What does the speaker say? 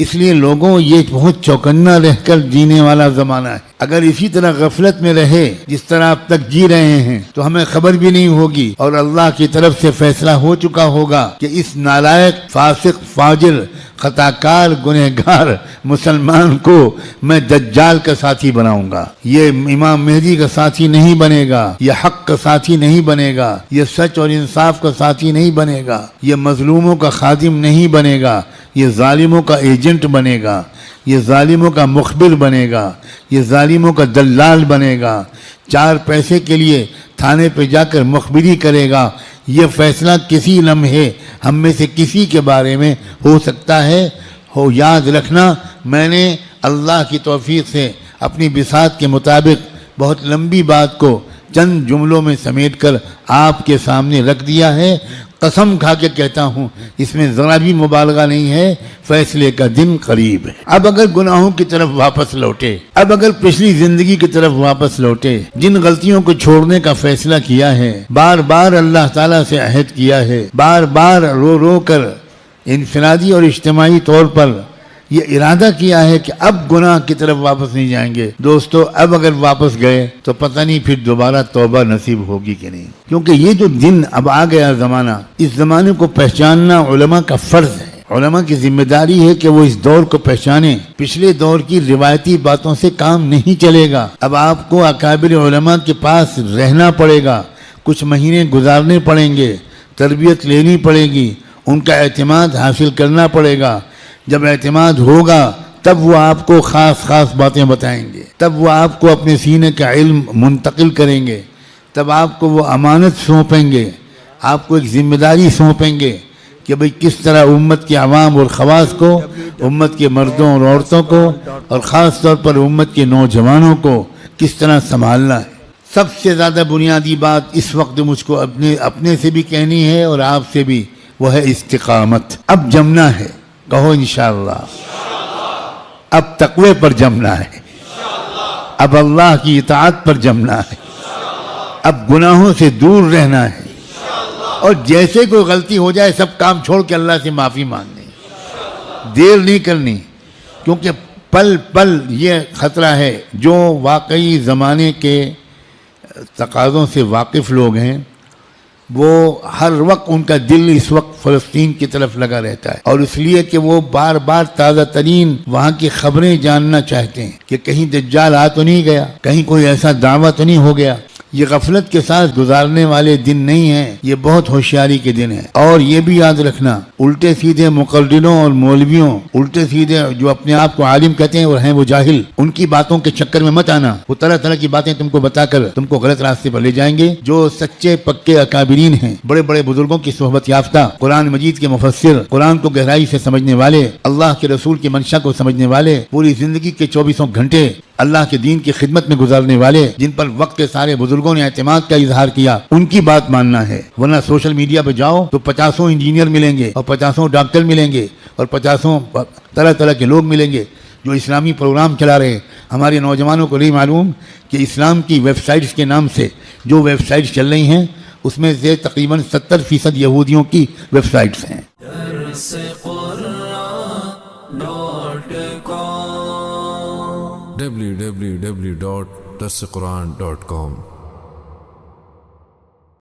اس لیے لوگوں یہ بہت چوکنا رہ کر جینے والا زمانہ ہے. اگر اسی طرح غفلت میں رہے جس طرح اب تک جی رہے ہیں تو ہمیں خبر بھی نہیں ہوگی اور اللہ کی طرف سے فیصلہ ہو چکا ہوگا کہ اس نالائق فاسق فاجر خطاکار گنہگار مسلمان کو میں دجال کا ساتھی بناؤں گا. یہ امام مہدی کا ساتھی نہیں بنے گا, یہ حق کا ساتھی نہیں بنے گا, یہ سچ اور انصاف کا ساتھی نہیں بنے گا, یہ مظلوموں کا خادم نہیں بنے گا, یہ ظالموں کا ایجنٹ بنے گا, یہ ظالموں کا مخبر بنے گا, یہ ظالموں کا دلال بنے گا, 4 پیسے کے لیے تھانے پہ جا کر مخبری کرے گا. یہ فیصلہ کسی لمحے ہم میں سے کسی کے بارے میں ہو سکتا ہے. یاد رکھنا, میں نے اللہ کی توفیق سے اپنی بساط کے مطابق بہت لمبی بات کو چند جملوں میں سمیٹ کر آپ کے سامنے رکھ دیا ہے. قسم کھا کے کہتا ہوں اس میں ذرا بھی مبالغہ نہیں ہے. فیصلے کا دن قریب ہے. اب اگر گناہوں کی طرف واپس لوٹے, اب اگر پچھلی زندگی کی طرف واپس لوٹے, جن غلطیوں کو چھوڑنے کا فیصلہ کیا ہے, بار بار اللہ تعالیٰ سے عہد کیا ہے, بار بار رو رو کر انفرادی اور اجتماعی طور پر یہ ارادہ کیا ہے کہ اب گناہ کی طرف واپس نہیں جائیں گے. دوستو, اب اگر واپس گئے تو پتہ نہیں پھر دوبارہ توبہ نصیب ہوگی کہ نہیں, کیونکہ یہ جو دن اب آ گیا زمانہ, اس زمانے کو پہچاننا علماء کا فرض ہے. علماء کی ذمہ داری ہے کہ وہ اس دور کو پہچانیں. پچھلے دور کی روایتی باتوں سے کام نہیں چلے گا. اب آپ کو اکابر علماء کے پاس رہنا پڑے گا, کچھ مہینے گزارنے پڑیں گے, تربیت لینی پڑے گی, ان کا اعتماد حاصل کرنا پڑے گا. جب اعتماد ہوگا تب وہ آپ کو خاص باتیں بتائیں گے, تب وہ آپ کو اپنے سینے کا علم منتقل کریں گے, تب آپ کو وہ امانت سونپیں گے, آپ کو ایک ذمہ داری سونپیں گے کہ بھئی کس طرح امت کے عوام اور خواص کو, امت کے مردوں اور عورتوں کو, اور خاص طور پر امت کے نوجوانوں کو کس طرح سنبھالنا ہے. سب سے زیادہ بنیادی بات اس وقت مجھ کو اپنے سے بھی کہنی ہے اور آپ سے بھی, وہ ہے استقامت. اب جمنا ہے, کہو انشاءاللہ. اب تقوی پر جمنا ہے, اب اللہ کی اطاعت پر جمنا ہے, اب گناہوں سے دور رہنا ہے, اور جیسے کوئی غلطی ہو جائے سب کام چھوڑ کے اللہ سے معافی مانگنی, دیر نہیں کرنی. کیونکہ پل پل یہ خطرہ ہے. جو واقعی زمانے کے تقاضوں سے واقف لوگ ہیں وہ ہر وقت ان کا دل اس وقت فلسطین کی طرف لگا رہتا ہے, اور اس لیے کہ وہ بار بار تازہ ترین وہاں کی خبریں جاننا چاہتے ہیں کہ کہیں دجال آ تو نہیں گیا, کہیں کوئی ایسا دعویٰ تو نہیں ہو گیا. یہ غفلت کے ساتھ گزارنے والے دن نہیں ہیں, یہ بہت ہوشیاری کے دن ہیں. اور یہ بھی یاد رکھنا, الٹے سیدھے مقرروں اور مولویوں, الٹے سیدھے جو اپنے آپ کو عالم کہتے ہیں اور ہیں وہ جاہل, ان کی باتوں کے چکر میں مت آنا. وہ طرح طرح کی باتیں تم کو بتا کر تم کو غلط راستے پر لے جائیں گے. جو سچے پکے اکابرین ہیں, بڑے بڑے بزرگوں کی صحبت یافتہ, قرآن مجید کے مفسر, قرآن کو گہرائی سے سمجھنے والے, اللہ کے رسول کی منشا کو سمجھنے والے, پوری زندگی کے 24 گھنٹے اللہ کے دین کی خدمت میں گزارنے والے, جن پر وقت کے سارے بزرگوں نے اعتماد کا اظہار کیا, ان کی بات ماننا ہے. ورنہ سوشل میڈیا پہ جاؤ تو 50 انجینئر ملیں گے, اور 50 ڈاکٹر ملیں گے, اور 50 طرح طرح کے لوگ ملیں گے جو اسلامی پروگرام چلا رہے ہیں. ہمارے نوجوانوں کو نہیں معلوم کہ اسلام کی ویب سائٹس کے نام سے جو ویب سائٹس چل رہی ہیں اس میں سے تقریباً 70% یہودیوں کی ویب سائٹس ہیں. www.darsequran.com